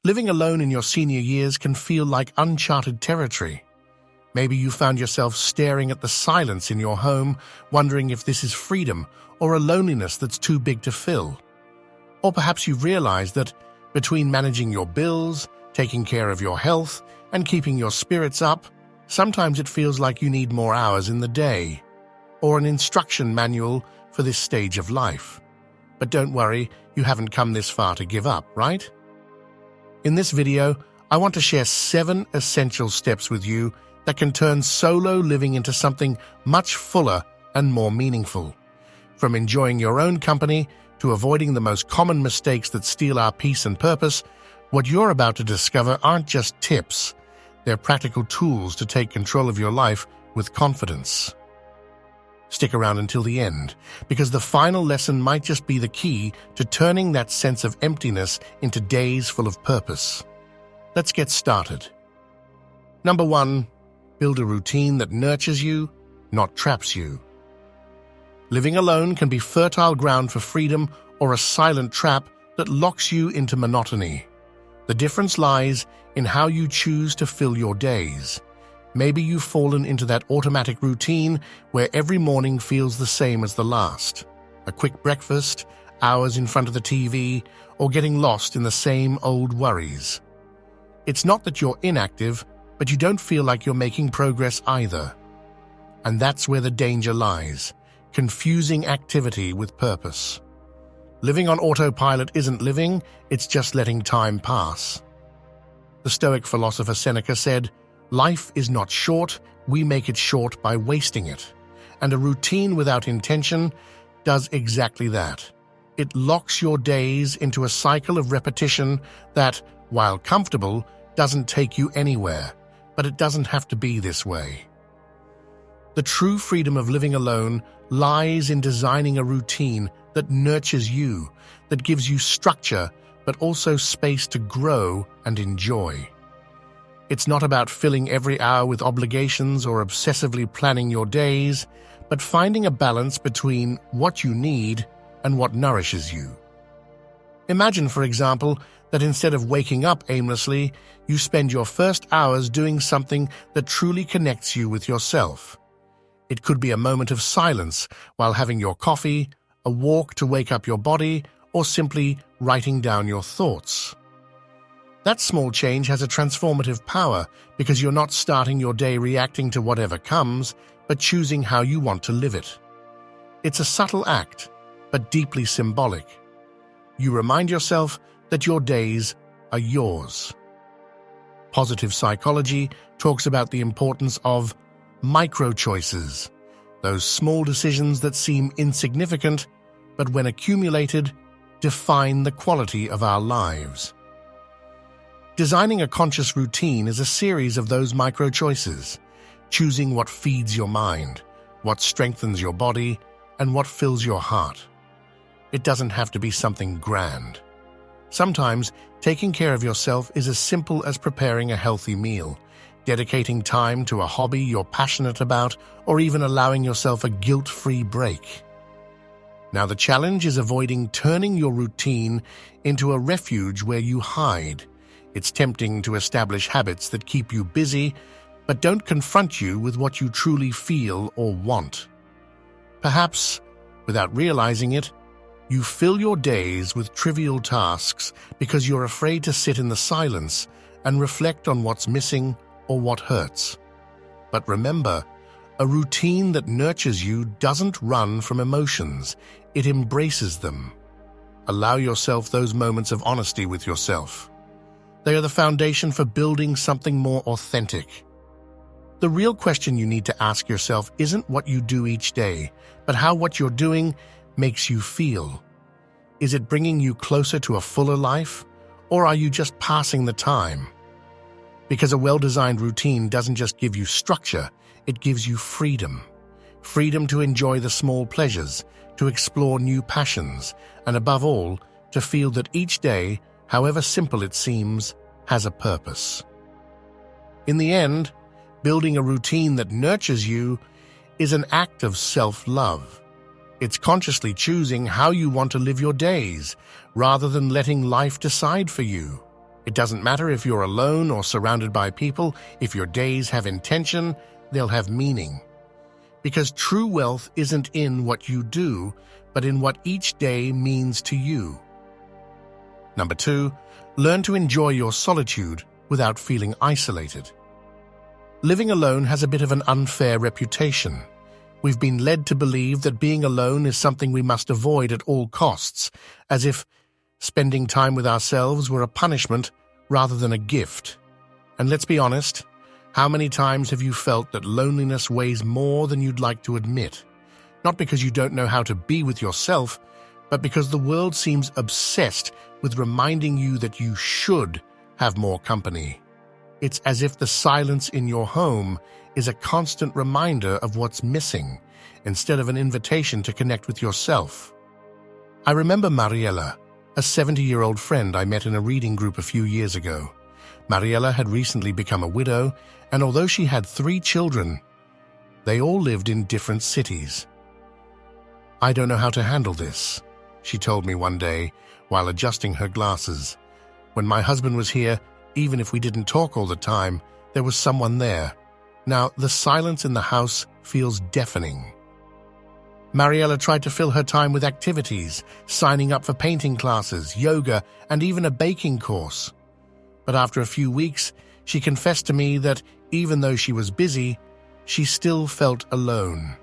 Living alone in your senior years can feel like uncharted territory. Maybe you found yourself staring at the silence in your home, wondering if this is freedom or a loneliness that's too big to fill. Or perhaps you've realized that between managing your bills, taking care of your health, and keeping your spirits up, sometimes it feels like you need more hours in the day, or an instruction manual for this stage of life. But don't worry, you haven't come this far to give up, right? In this video, I want to share 7 essential steps with you that can turn solo living into something much fuller and more meaningful. From enjoying your own company to avoiding the most common mistakes that steal our peace and purpose, what you're about to discover aren't just tips. They're practical tools to take control of your life with confidence. Stick around until the end, because the final lesson might just be the key to turning that sense of emptiness into days full of purpose. Let's get started. Number 1, build a routine that nurtures you, not traps you. Living alone can be fertile ground for freedom or a silent trap that locks you into monotony. The difference lies in how you choose to fill your days. Maybe you've fallen into that automatic routine where every morning feels the same as the last. A quick breakfast, hours in front of the TV, or getting lost in the same old worries. It's not that you're inactive, but you don't feel like you're making progress either. And that's where the danger lies, confusing activity with purpose. Living on autopilot isn't living, it's just letting time pass. The Stoic philosopher Seneca said, "Life is not short, we make it short by wasting it." And a routine without intention does exactly that. It locks your days into a cycle of repetition that, while comfortable, doesn't take you anywhere. But it doesn't have to be this way. The true freedom of living alone lies in designing a routine that nurtures you, that gives you structure, but also space to grow and enjoy. It's not about filling every hour with obligations or obsessively planning your days, but finding a balance between what you need and what nourishes you. Imagine, for example, that instead of waking up aimlessly, you spend your first hours doing something that truly connects you with yourself. It could be a moment of silence while having your coffee, a walk to wake up your body, or simply writing down your thoughts. That small change has a transformative power because you're not starting your day reacting to whatever comes, but choosing how you want to live it. It's a subtle act, but deeply symbolic. You remind yourself that your days are yours. Positive psychology talks about the importance of micro-choices, those small decisions that seem insignificant, but when accumulated, define the quality of our lives. Designing a conscious routine is a series of those micro-choices, choosing what feeds your mind, what strengthens your body, and what fills your heart. It doesn't have to be something grand. Sometimes, taking care of yourself is as simple as preparing a healthy meal, dedicating time to a hobby you're passionate about, or even allowing yourself a guilt-free break. Now, the challenge is avoiding turning your routine into a refuge where you hide. It's tempting to establish habits that keep you busy, but don't confront you with what you truly feel or want. Perhaps, without realizing it, you fill your days with trivial tasks because you're afraid to sit in the silence and reflect on what's missing or what hurts. But remember, a routine that nurtures you doesn't run from emotions, it embraces them. Allow yourself those moments of honesty with yourself. They are the foundation for building something more authentic. The real question you need to ask yourself isn't what you do each day, but how what you're doing makes you feel. Is it bringing you closer to a fuller life, or are you just passing the time? Because a well-designed routine doesn't just give you structure, it gives you freedom. Freedom to enjoy the small pleasures, to explore new passions, and above all, to feel that each day, however simple it seems, has a purpose. In the end, building a routine that nurtures you is an act of self-love. It's consciously choosing how you want to live your days, rather than letting life decide for you. It doesn't matter if you're alone or surrounded by people. If your days have intention, they'll have meaning. Because true wealth isn't in what you do, but in what each day means to you. Number 2, learn to enjoy your solitude without feeling isolated. Living alone has a bit of an unfair reputation. We've been led to believe that being alone is something we must avoid at all costs, as if spending time with ourselves were a punishment rather than a gift. And let's be honest, how many times have you felt that loneliness weighs more than you'd like to admit? Not because you don't know how to be with yourself, but because the world seems obsessed with reminding you that you should have more company. It's as if the silence in your home is a constant reminder of what's missing, instead of an invitation to connect with yourself. I remember Mariella, a 70-year-old friend I met in a reading group a few years ago. Mariella had recently become a widow, and although she had 3 children, they all lived in different cities. "I don't know how to handle this," she told me one day while adjusting her glasses. "When my husband was here, even if we didn't talk all the time, there was someone there. Now, the silence in the house feels deafening." Mariella tried to fill her time with activities, signing up for painting classes, yoga, and even a baking course. But after a few weeks, she confessed to me that even though she was busy, she still felt alone.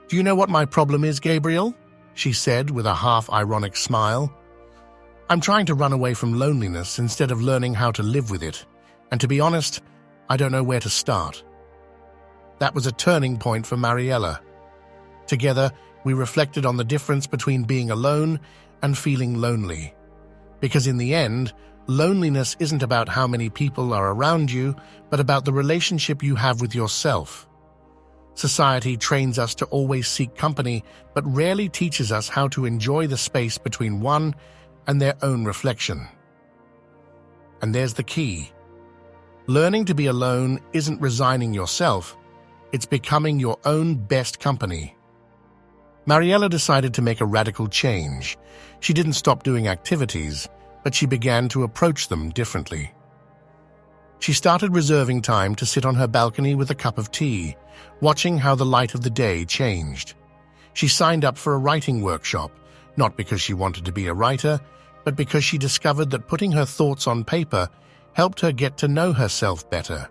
"Do you know what my problem is, Gabriel?" she said with a half-ironic smile. "I'm trying to run away from loneliness instead of learning how to live with it. And to be honest, I don't know where to start." That was a turning point for Mariella. Together, we reflected on the difference between being alone and feeling lonely. Because in the end, loneliness isn't about how many people are around you, but about the relationship you have with yourself. Society trains us to always seek company, but rarely teaches us how to enjoy the space between one and their own reflection. And there's the key. Learning to be alone isn't resigning yourself, it's becoming your own best company. Mariella decided to make a radical change. She didn't stop doing activities, but she began to approach them differently. She started reserving time to sit on her balcony with a cup of tea, watching how the light of the day changed. She signed up for a writing workshop, not because she wanted to be a writer, but because she discovered that putting her thoughts on paper helped her get to know herself better.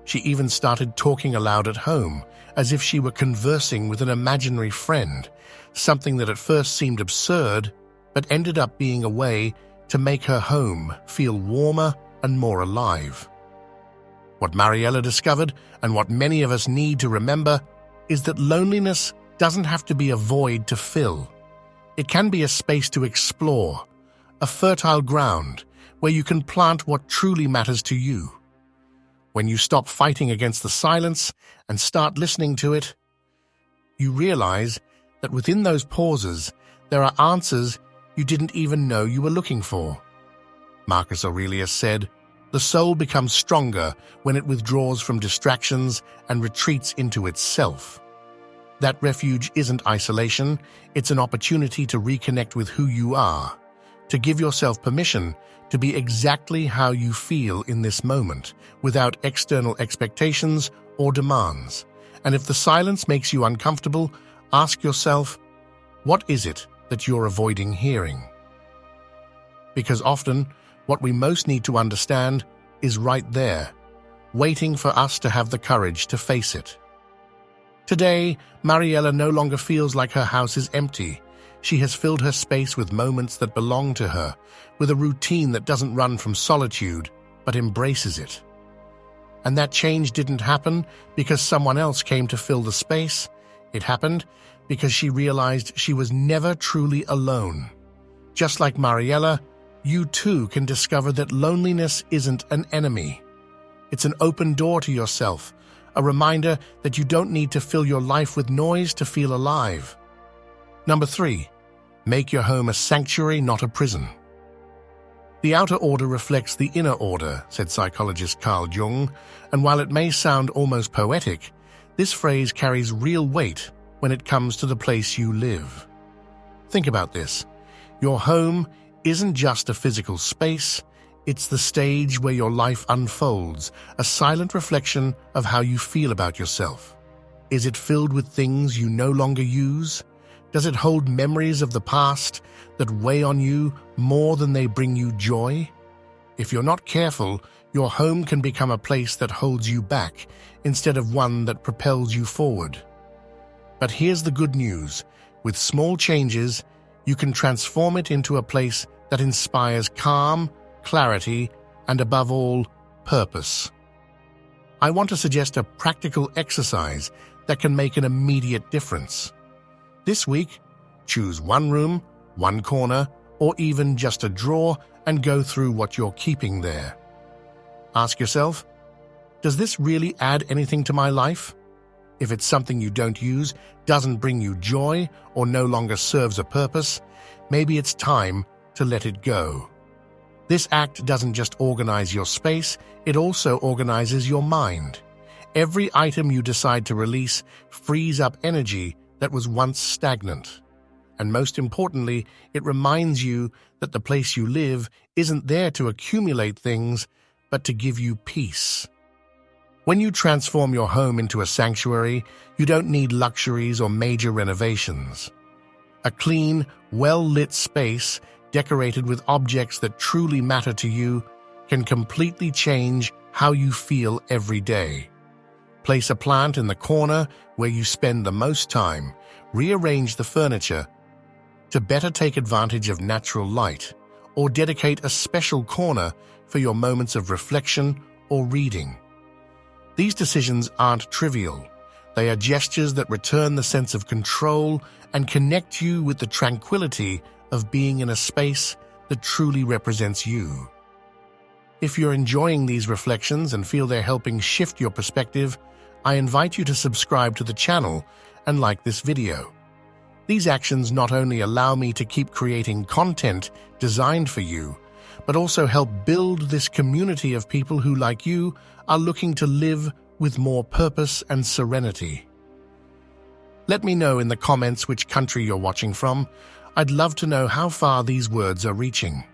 She even started talking aloud at home, as if she were conversing with an imaginary friend, something that at first seemed absurd, but ended up being a way to make her home feel warmer and more alive. What Mariella discovered, and what many of us need to remember, is that loneliness doesn't have to be a void to fill. It can be a space to explore, a fertile ground where you can plant what truly matters to you. When you stop fighting against the silence and start listening to it, you realize that within those pauses, there are answers you didn't even know you were looking for. Marcus Aurelius said, "The soul becomes stronger when it withdraws from distractions and retreats into itself." That refuge isn't isolation, it's an opportunity to reconnect with who you are, to give yourself permission to be exactly how you feel in this moment, without external expectations or demands. And if the silence makes you uncomfortable, ask yourself, what is it that you're avoiding hearing? Because often, what we most need to understand is right there, waiting for us to have the courage to face it. Today, Mariella no longer feels like her house is empty. She has filled her space with moments that belong to her, with a routine that doesn't run from solitude, but embraces it. And that change didn't happen because someone else came to fill the space. It happened because she realized she was never truly alone. Just like Mariella, you too can discover that loneliness isn't an enemy. It's an open door to yourself, a reminder that you don't need to fill your life with noise to feel alive. Number 3, make your home a sanctuary, not a prison. The outer order reflects the inner order, said psychologist Carl Jung, and while it may sound almost poetic, this phrase carries real weight when it comes to the place you live. Think about this. Your home isn't just a physical space, It's the stage where your life unfolds, a silent reflection of how you feel about yourself. Is it filled with things you no longer use? Does it hold memories of the past that weigh on you more than they bring you joy? If you're not careful, your home can become a place that holds you back instead of one that propels you forward. But here's the good news. With small changes, you can transform it into a place that inspires calm, clarity, and above all, purpose. I want to suggest a practical exercise that can make an immediate difference. This week, choose one room, one corner, or even just a drawer and go through what you're keeping there. Ask yourself, does this really add anything to my life? If it's something you don't use, doesn't bring you joy, or no longer serves a purpose, maybe it's time to let it go. This act doesn't just organize your space, it also organizes your mind. Every item you decide to release frees up energy that was once stagnant. And most importantly, it reminds you that the place you live isn't there to accumulate things, but to give you peace. When you transform your home into a sanctuary, you don't need luxuries or major renovations. A clean, well-lit space, decorated with objects that truly matter to you, can completely change how you feel every day. Place a plant in the corner where you spend the most time. Rearrange the furniture to better take advantage of natural light, or dedicate a special corner for your moments of reflection or reading. These decisions aren't trivial. They are gestures that return the sense of control and connect you with the tranquility of being in a space that truly represents you. If you're enjoying these reflections and feel they're helping shift your perspective, I invite you to subscribe to the channel and like this video. These actions not only allow me to keep creating content designed for you, but also help build this community of people who, like you, are looking to live with more purpose and serenity. Let me know in the comments which country you're watching from. I'd love to know how far these words are reaching.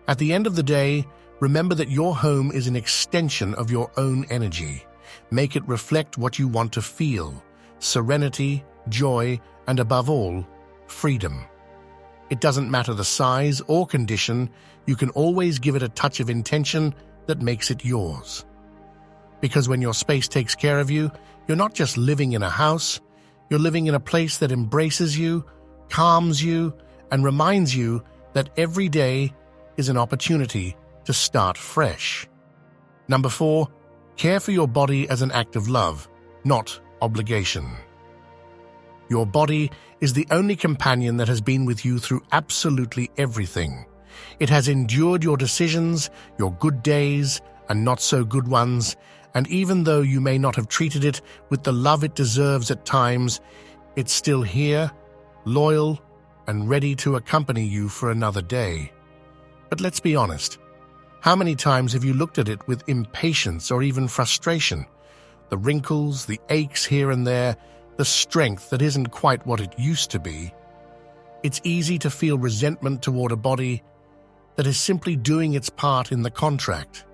At the end of the day, remember that your home is an extension of your own energy. Make it reflect what you want to feel: serenity, joy, and above all, freedom. It doesn't matter the size or condition, you can always give it a touch of intention that makes it yours. Because when your space takes care of you, you're not just living in a house, you're living in a place that embraces you, calms you, and reminds you that every day is an opportunity to start fresh. Number 4, care for your body as an act of love, not obligation. Your body is the only companion that has been with you through absolutely everything. It has endured your decisions, your good days, and not so good ones, and even though you may not have treated it with the love it deserves at times, it's still here, loyal, and ready to accompany you for another day. But let's be honest, how many times have you looked at it with impatience or even frustration? The wrinkles, the aches here and there, the strength that isn't quite what it used to be. It's easy to feel resentment toward a body that is simply doing its part in the contract,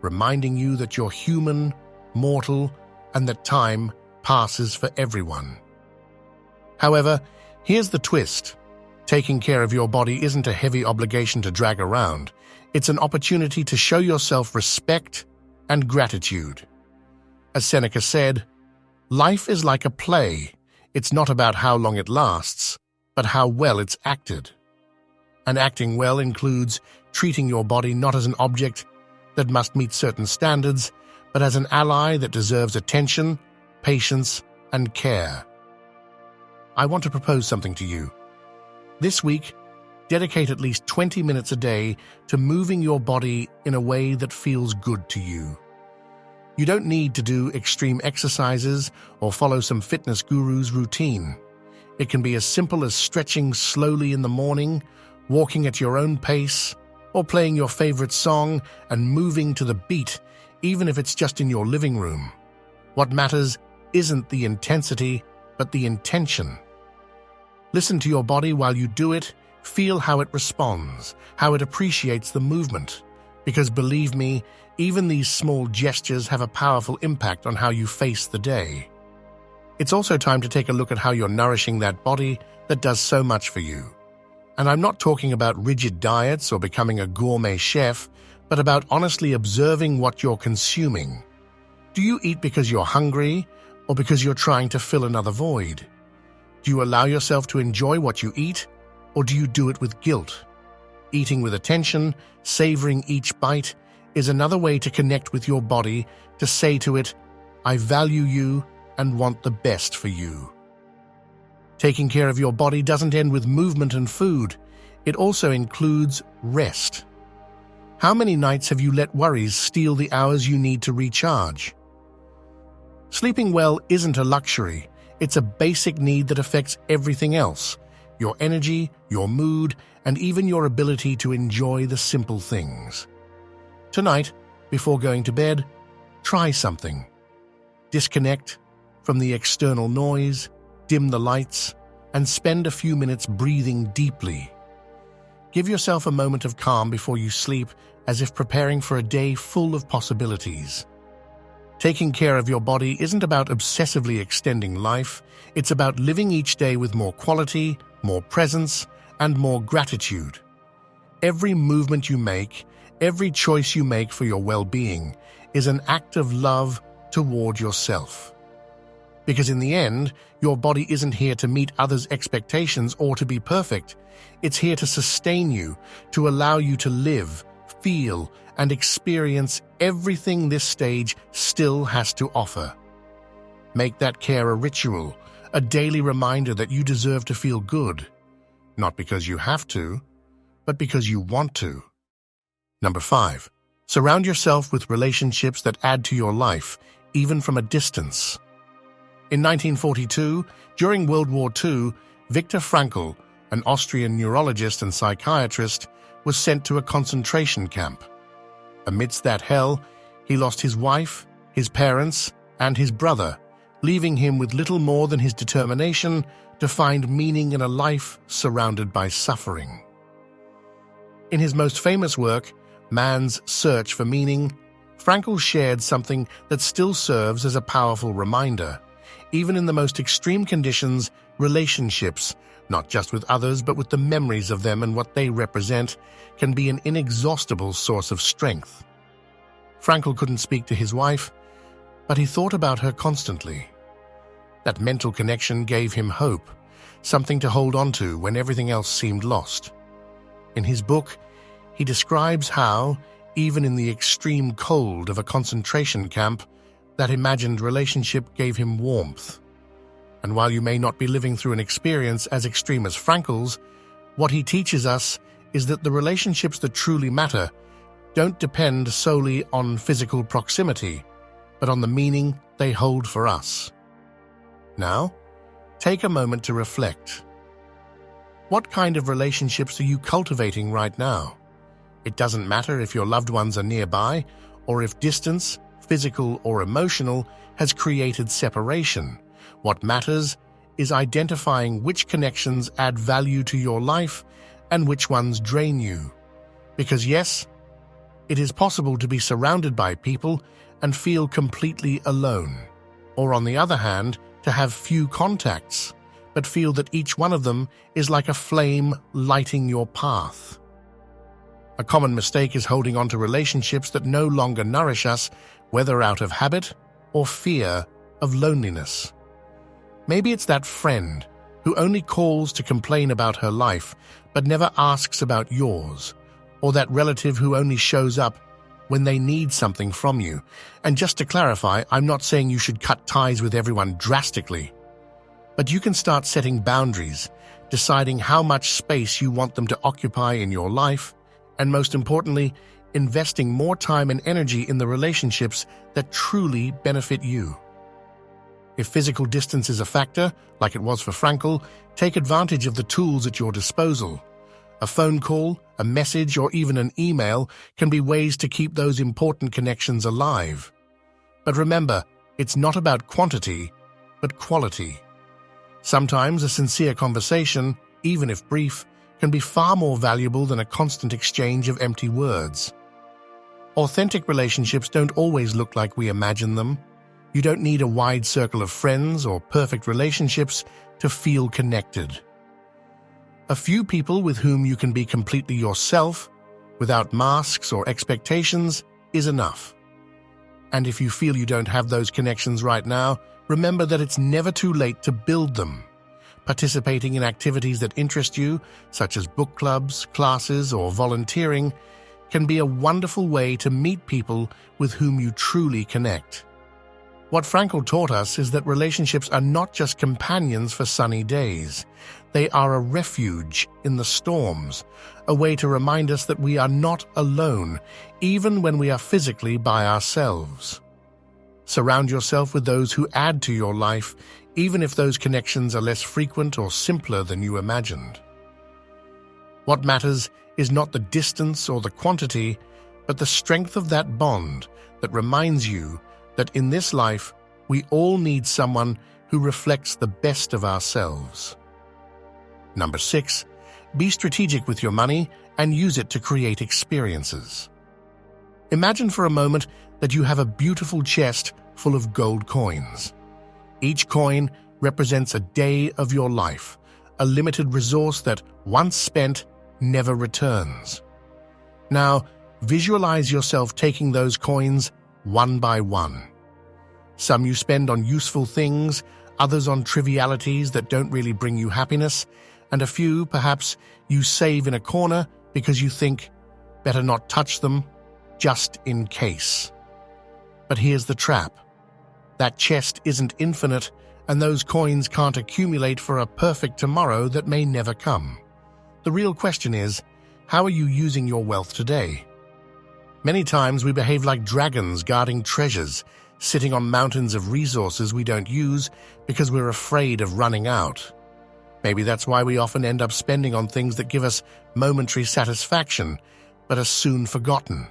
reminding you that you're human, mortal, and that time passes for everyone. However, here's the twist. Taking care of your body isn't a heavy obligation to drag around. It's an opportunity to show yourself respect and gratitude. As Seneca said, life is like a play. It's not about how long it lasts, but how well it's acted. And acting well includes treating your body not as an object that must meet certain standards, but as an ally that deserves attention, patience, and care. I want to propose something to you. This week, dedicate at least 20 minutes a day to moving your body in a way that feels good to you. You don't need to do extreme exercises or follow some fitness guru's routine. It can be as simple as stretching slowly in the morning, walking at your own pace, or playing your favorite song and moving to the beat, even if it's just in your living room. What matters isn't the intensity, but the intention. Listen to your body while you do it, feel how it responds, how it appreciates the movement, Because believe me, even these small gestures have a powerful impact on how you face the day. It's also time to take a look at how you're nourishing that body that does so much for you. And I'm not talking about rigid diets or becoming a gourmet chef, but about honestly observing what you're consuming. Do you eat because you're hungry or because you're trying to fill another void? Do you allow yourself to enjoy what you eat, or do you do it with guilt? Eating with attention, savoring each bite, is another way to connect with your body, to say to it, I value you and want the best for you. Taking care of your body doesn't end with movement and food. It also includes rest. How many nights have you let worries steal the hours you need to recharge? Sleeping well isn't a luxury. It's a basic need that affects everything else: your energy, your mood, and even your ability to enjoy the simple things. Tonight, before going to bed, try something. Disconnect from the external noise, dim the lights, and spend a few minutes breathing deeply. Give yourself a moment of calm before you sleep, as if preparing for a day full of possibilities. Taking care of your body isn't about obsessively extending life. It's about living each day with more quality, more presence, and more gratitude. Every movement you make, every choice you make for your well-being is an act of love toward yourself. Because in the end, your body isn't here to meet others' expectations or to be perfect. It's here to sustain you, to allow you to live, feel, and experience everything this stage still has to offer. Make that care a ritual, a daily reminder that you deserve to feel good, not because you have to, but because you want to. Number 5, surround yourself with relationships that add to your life, even from a distance. In 1942, during World War II, Viktor Frankl, an Austrian neurologist and psychiatrist, was sent to a concentration camp. Amidst that hell, he lost his wife, his parents, and his brother, leaving him with little more than his determination to find meaning in a life surrounded by suffering. In his most famous work, Man's Search for Meaning, Frankl shared something that still serves as a powerful reminder. Even in the most extreme conditions, relationships, not just with others but with the memories of them and what they represent, can be an inexhaustible source of strength. Frankl couldn't speak to his wife, but he thought about her constantly. That mental connection gave him hope, something to hold on to when everything else seemed lost. In his book, he describes how, even in the extreme cold of a concentration camp, that imagined relationship gave him warmth. And while you may not be living through an experience as extreme as Frankl's, what he teaches us is that the relationships that truly matter don't depend solely on physical proximity, but on the meaning they hold for us. Now, take a moment to reflect. What kind of relationships are you cultivating right now? It doesn't matter if your loved ones are nearby or if distance, physical or emotional, has created separation. What matters is identifying which connections add value to your life and which ones drain you. Because yes, it is possible to be surrounded by people and feel completely alone. Or on the other hand, to have few contacts, but feel that each one of them is like a flame lighting your path. A common mistake is holding on to relationships that no longer nourish us, whether out of habit or fear of loneliness. Maybe it's that friend who only calls to complain about her life but never asks about yours, or that relative who only shows up when they need something from you. And just to clarify, I'm not saying you should cut ties with everyone drastically, but you can start setting boundaries, deciding how much space you want them to occupy in your life, and most importantly, investing more time and energy in the relationships that truly benefit you. If physical distance is a factor, like it was for Frankl, take advantage of the tools at your disposal. A phone call, a message, or even an email can be ways to keep those important connections alive. But remember, it's not about quantity, but quality. Sometimes a sincere conversation, even if brief, can be far more valuable than a constant exchange of empty words. Authentic relationships don't always look like we imagine them. You don't need a wide circle of friends or perfect relationships to feel connected. A few people with whom you can be completely yourself, without masks or expectations, is enough. And if you feel you don't have those connections right now, remember that it's never too late to build them. Participating in activities that interest you, such as book clubs, classes, or volunteering, can be a wonderful way to meet people with whom you truly connect. What Frankl taught us is that relationships are not just companions for sunny days. They are a refuge in the storms, a way to remind us that we are not alone, even when we are physically by ourselves. Surround yourself with those who add to your life, even if those connections are less frequent or simpler than you imagined. What matters is not the distance or the quantity, but the strength of that bond that reminds you that in this life we all need someone who reflects the best of ourselves. Number 6, be strategic with your money and use it to create experiences. Imagine for a moment that you have a beautiful chest full of gold coins. Each coin represents a day of your life, a limited resource that, once spent, never returns. Now, visualize yourself taking those coins one by one. Some you spend on useful things, others on trivialities that don't really bring you happiness, and a few, perhaps, you save in a corner because you think, better not touch them, just in case. But here's the trap. That chest isn't infinite, and those coins can't accumulate for a perfect tomorrow that may never come. The real question is, how are you using your wealth today? Many times we behave like dragons guarding treasures, sitting on mountains of resources we don't use because we're afraid of running out. Maybe that's why we often end up spending on things that give us momentary satisfaction, but are soon forgotten.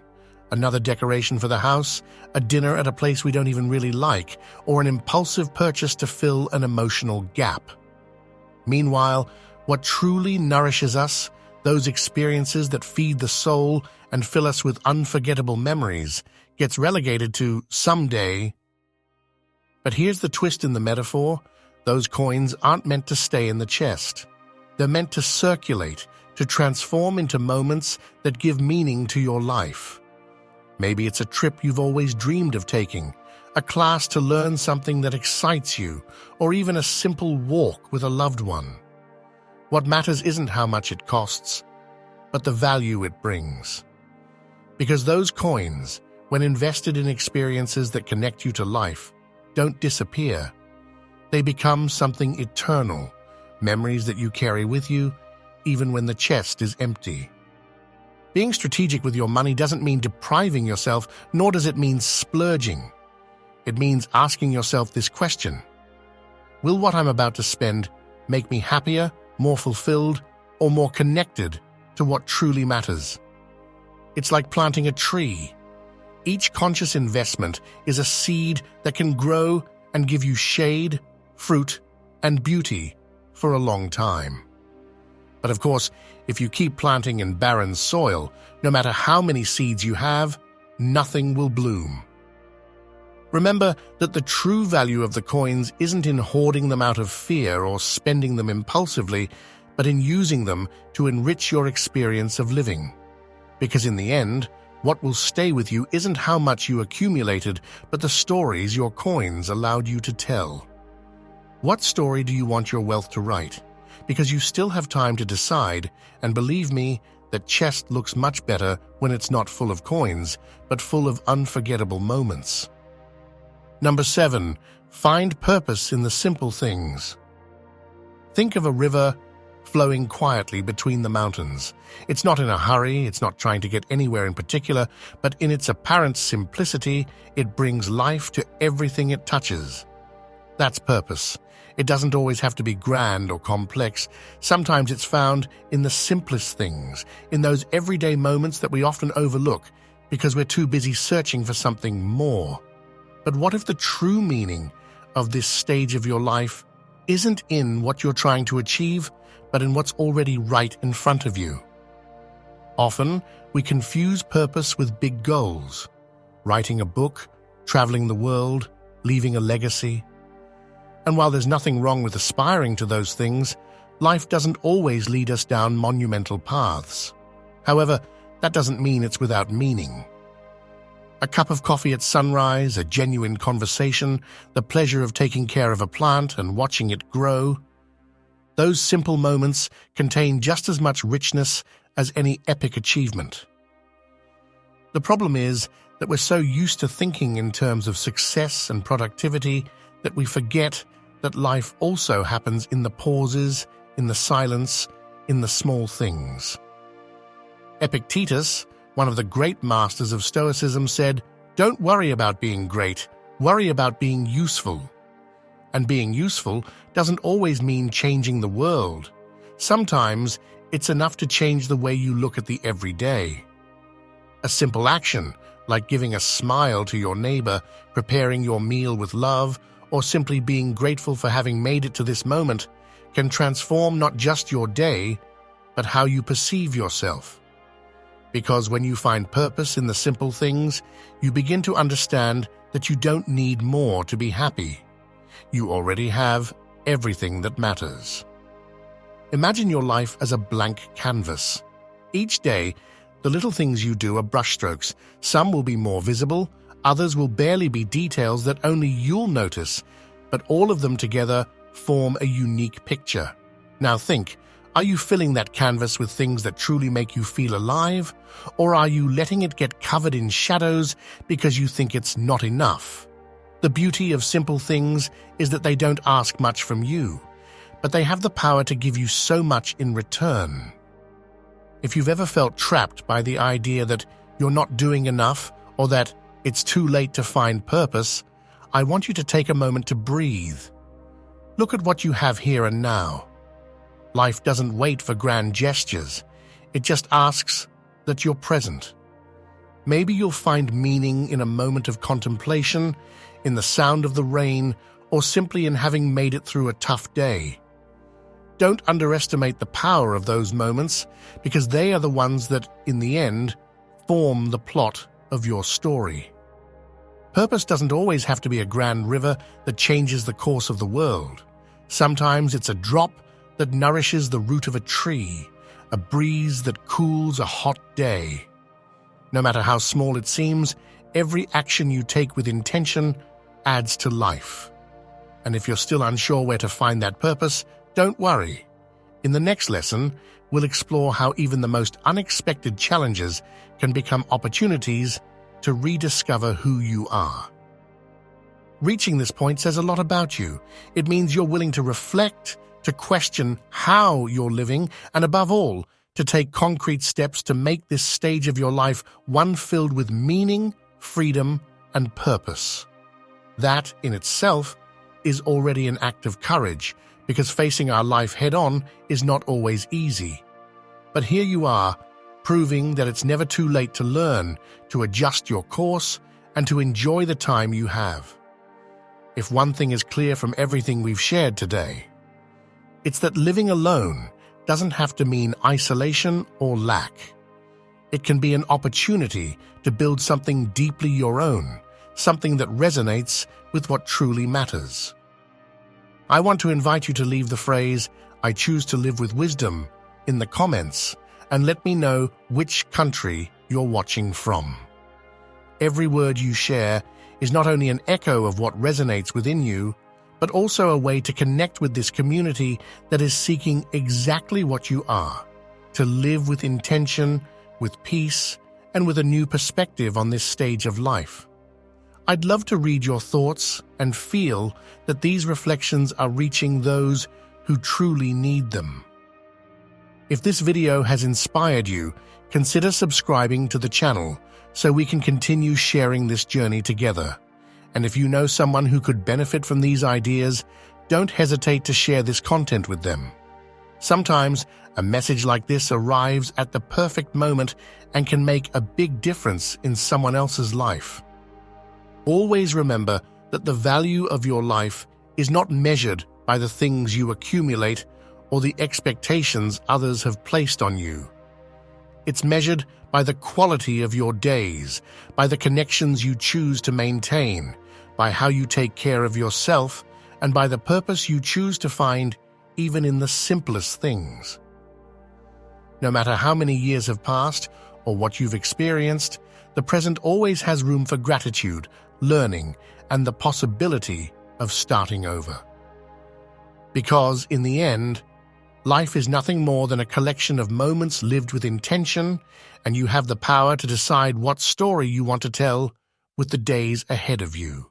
Another decoration for the house, a dinner at a place we don't even really like, or an impulsive purchase to fill an emotional gap. Meanwhile, what truly nourishes us, those experiences that feed the soul and fill us with unforgettable memories, gets relegated to someday. But here's the twist in the metaphor. Those coins aren't meant to stay in the chest. They're meant to circulate, to transform into moments that give meaning to your life. Maybe it's a trip you've always dreamed of taking, a class to learn something that excites you, or even a simple walk with a loved one. What matters isn't how much it costs, but the value it brings. Because those coins, when invested in experiences that connect you to life, don't disappear. They become something eternal, memories that you carry with you, even when the chest is empty. Being strategic with your money doesn't mean depriving yourself, nor does it mean splurging. It means asking yourself this question: will what I'm about to spend make me happier, more fulfilled, or more connected to what truly matters? It's like planting a tree. Each conscious investment is a seed that can grow and give you shade, fruit, and beauty for a long time. But of course, if you keep planting in barren soil, no matter how many seeds you have, nothing will bloom. Remember that the true value of the coins isn't in hoarding them out of fear or spending them impulsively, but in using them to enrich your experience of living. Because in the end, what will stay with you isn't how much you accumulated, but the stories your coins allowed you to tell. What story do you want your wealth to write? Because you still have time to decide, and believe me, that chest looks much better when it's not full of coins, but full of unforgettable moments. Number 7, find purpose in the simple things. Think of a river flowing quietly between the mountains. It's not in a hurry, it's not trying to get anywhere in particular, but in its apparent simplicity, it brings life to everything it touches. That's purpose. It doesn't always have to be grand or complex. Sometimes it's found in the simplest things, in those everyday moments that we often overlook because we're too busy searching for something more. But what if the true meaning of this stage of your life isn't in what you're trying to achieve, but in what's already right in front of you? Often, we confuse purpose with big goals. Writing a book, traveling the world, leaving a legacy. And while there's nothing wrong with aspiring to those things, life doesn't always lead us down monumental paths. However, that doesn't mean it's without meaning. A cup of coffee at sunrise, a genuine conversation, the pleasure of taking care of a plant and watching it grow. Those simple moments contain just as much richness as any epic achievement. The problem is that we're so used to thinking in terms of success and productivity that we forget that life also happens in the pauses, in the silence, in the small things. Epictetus, one of the great masters of Stoicism, said, "Don't worry about being great, worry about being useful." And being useful doesn't always mean changing the world. Sometimes it's enough to change the way you look at the everyday. A simple action, like giving a smile to your neighbor, preparing your meal with love, or simply being grateful for having made it to this moment, can transform not just your day, but how you perceive yourself. Because when you find purpose in the simple things, you begin to understand that you don't need more to be happy. You already have everything that matters. Imagine your life as a blank canvas. Each day, the little things you do are brushstrokes. Some will be more visible, others will barely be details that only you'll notice, but all of them together form a unique picture. Now think, are you filling that canvas with things that truly make you feel alive, or are you letting it get covered in shadows because you think it's not enough? The beauty of simple things is that they don't ask much from you, but they have the power to give you so much in return. If you've ever felt trapped by the idea that you're not doing enough or that it's too late to find purpose, I want you to take a moment to breathe. Look at what you have here and now. Life doesn't wait for grand gestures. It just asks that you're present. Maybe you'll find meaning in a moment of contemplation, in the sound of the rain, or simply in having made it through a tough day. Don't underestimate the power of those moments, because they are the ones that, in the end, form the plot of your story. Purpose doesn't always have to be a grand river that changes the course of the world. Sometimes it's a drop that nourishes the root of a tree, a breeze that cools a hot day. No matter how small it seems, every action you take with intention adds to life. And if you're still unsure where to find that purpose, don't worry. In the next lesson, we'll explore how even the most unexpected challenges can become opportunities to rediscover who you are. Reaching this point says a lot about you. It means you're willing to reflect, to question how you're living, and above all, to take concrete steps to make this stage of your life one filled with meaning, freedom, and purpose. That, in itself, is already an act of courage, because facing our life head-on is not always easy. But here you are, proving that it's never too late to learn, to adjust your course, and to enjoy the time you have. If one thing is clear from everything we've shared today, it's that living alone doesn't have to mean isolation or lack. It can be an opportunity to build something deeply your own, something that resonates with what truly matters. I want to invite you to leave the phrase, "I choose to live with wisdom," in the comments, and let me know which country you're watching from. Every word you share is not only an echo of what resonates within you, but also a way to connect with this community that is seeking exactly what you are, to live with intention, with peace, and with a new perspective on this stage of life. I'd love to read your thoughts and feel that these reflections are reaching those who truly need them. If this video has inspired you, consider subscribing to the channel so we can continue sharing this journey together. And if you know someone who could benefit from these ideas, don't hesitate to share this content with them. Sometimes a message like this arrives at the perfect moment and can make a big difference in someone else's life. Always remember that the value of your life is not measured by the things you accumulate or the expectations others have placed on you. It's measured by the quality of your days, by the connections you choose to maintain, by how you take care of yourself, and by the purpose you choose to find even in the simplest things. No matter how many years have passed or what you've experienced, the present always has room for gratitude, learning, and the possibility of starting over. Because, in the end, life is nothing more than a collection of moments lived with intention, and you have the power to decide what story you want to tell with the days ahead of you.